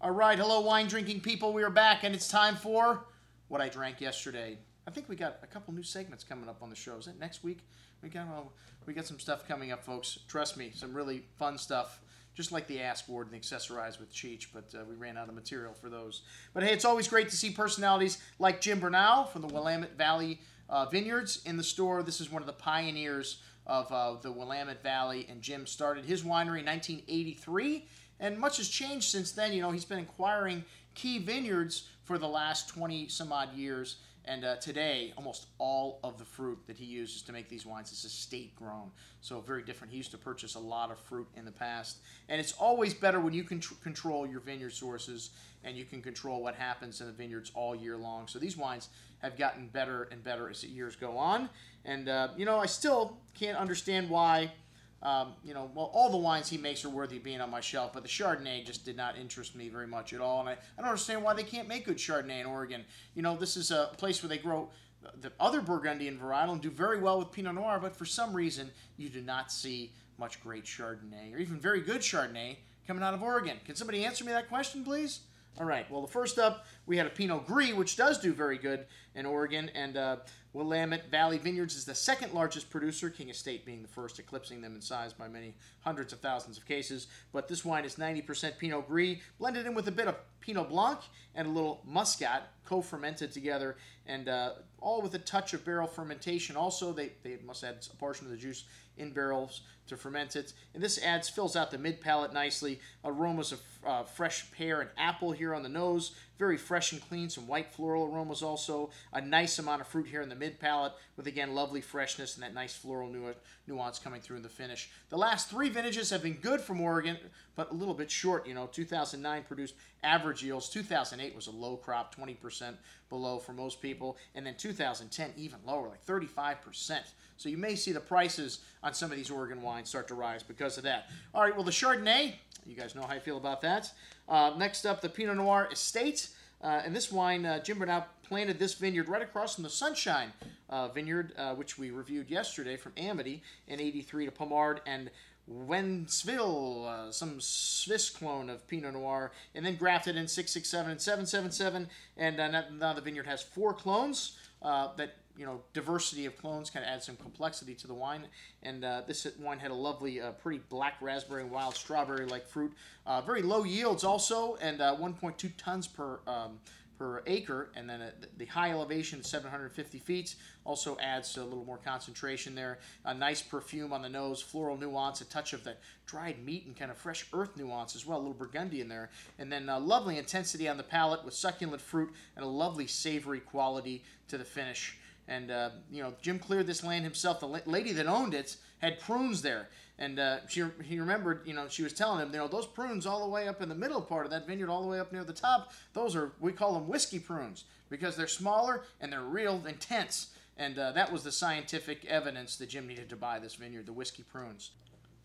All right, hello wine drinking people. We are back and it's time for what I drank yesterday. I think we got a couple new segments coming up on the show. Is that next week? We got some stuff coming up, folks. Trust me, some really fun stuff. Just like the Ask Ward and the Accessorize with Cheech, but we ran out of material for those. But hey, it's always great to see personalities like Jim Brunel from the Willamette Valley Vineyards in the store. This is one of the pioneers of the Willamette Valley, and Jim started his winery in 1983, and much has changed since then. You know, he's been acquiring key vineyards for the last 20 some odd years, and today almost all of the fruit that he uses to make these wines is estate grown, so very different. He used to purchase a lot of fruit in the past, and it's always better when you can control your vineyard sources and you can control what happens in the vineyards all year long. So these wines have gotten better and better as the years go on, and you know, I still can't understand why you know, well, all the wines he makes are worthy of being on my shelf, but the Chardonnay just did not interest me very much at all, and I don't understand why they can't make good Chardonnay in Oregon. You know, this is a place where they grow the other Burgundian varietal and do very well with Pinot Noir, but for some reason, you do not see much great Chardonnay, or even very good Chardonnay, coming out of Oregon. Can somebody answer me that question, please? All right, well, the first up, we had a Pinot Gris, which does do very good in Oregon, and Willamette Valley Vineyards is the second largest producer, King Estate being the first, eclipsing them in size by many hundreds of thousands of cases. But this wine is 90% Pinot Gris, blended in with a bit of Pinot Blanc and a little Muscat, co-fermented together, and all with a touch of barrel fermentation. Also, they must add a portion of the juice in barrels to ferment it. And this fills out the mid-palate nicely. Aromas of fresh pear and apple here on the nose. Very fresh and clean. Some white floral aromas also. A nice amount of fruit here in the mid-palate with, again, lovely freshness and that nice floral nuance coming through in the finish. The last three vintages have been good from Oregon, but a little bit short. You know, 2009 produced average yields. 2008 was a low crop, 20% below for most people. And then 2010 even lower, like 35%. So you may see the prices on some of these Oregon wines start to rise because of that. All right, well, the Chardonnay, you guys know how I feel about that. Next up, the Pinot Noir Estate. And this wine, Jim Brunel planted this vineyard right across from the Sunshine Vineyard, which we reviewed yesterday from Amity in 83 to Pommard and Wensville, some Swiss clone of Pinot Noir, and then grafted in 667 and 777. And now the vineyard has 4 clones that, you know, diversity of clones kind of adds some complexity to the wine. And this wine had a lovely, pretty black raspberry and wild strawberry-like fruit. Very low yields also, and 1.2 tons per acre. And then the high elevation, 750 feet, also adds a little more concentration there. A nice perfume on the nose, floral nuance, a touch of the dried meat and kind of fresh earth nuance as well, a little Burgundy in there. And then lovely intensity on the palate with succulent fruit and a lovely savory quality to the finish. And, you know, Jim cleared this land himself. The lady that owned it had prunes there. And he remembered, you know, she was telling him, you know, those prunes all the way up in the middle part of that vineyard, all the way up near the top, those are, we call them whiskey prunes because they're smaller and they're real intense. And that was the scientific evidence that Jim needed to buy this vineyard, the whiskey prunes.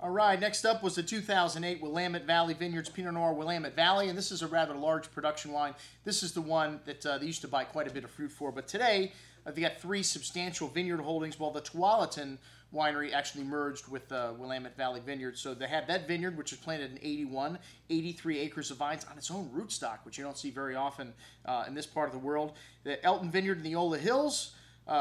All right, next up was the 2008 Willamette Valley Vineyards Pinot Noir Willamette Valley, and this is a rather large production wine. This is the one that they used to buy quite a bit of fruit for, but today they got 3 substantial vineyard holdings, while the Tualatin winery actually merged with Willamette Valley Vineyards. So they had that vineyard, which was planted in 81, 83 acres of vines on its own rootstock, which you don't see very often in this part of the world. The Elton Vineyard in the Ola Hills,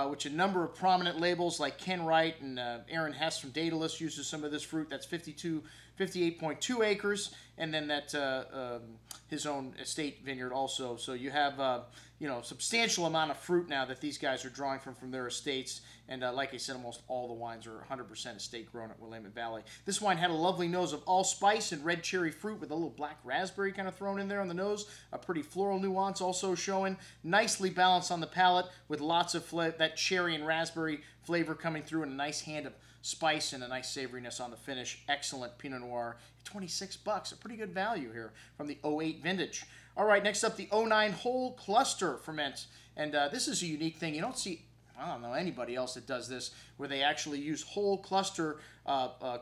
which a number of prominent labels like Ken Wright and Aaron Hess from Daedalus uses some of this fruit. That's 58.2 acres, and then that his own estate vineyard also. So you have you know, substantial amount of fruit now that these guys are drawing from their estates. And like I said, almost all the wines are 100% estate grown at Willamette Valley. This wine had a lovely nose of allspice and red cherry fruit with a little black raspberry kind of thrown in there on the nose. A pretty floral nuance also showing. Nicely balanced on the palate with lots of that cherry and raspberry flavor coming through, and a nice hand of spice and a nice savoriness on the finish. Excellent Pinot Noir. $26, a pretty good value here from the 08 vintage. All right, next up, the 09 whole cluster ferment. And this is a unique thing. You don't see I don't know anybody else that does this, where they actually use whole cluster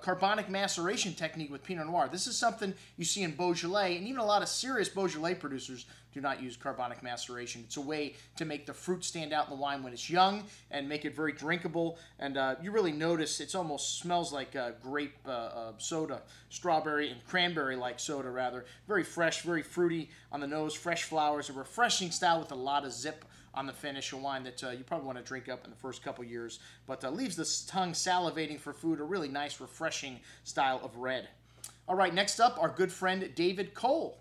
carbonic maceration technique with Pinot Noir. This is something you see in Beaujolais, and even a lot of serious Beaujolais producers do not use carbonic maceration. It's a way to make the fruit stand out in the wine when it's young and make it very drinkable. And you really notice it almost smells like grape soda, strawberry and cranberry-like soda, rather. Very fresh, very fruity on the nose, fresh flowers, a refreshing style with a lot of zip on the finish, a wine that you probably want to drink up in the first couple years, but leaves the tongue salivating for food, a really nice, refreshing style of red. All right, next up, our good friend David Cole.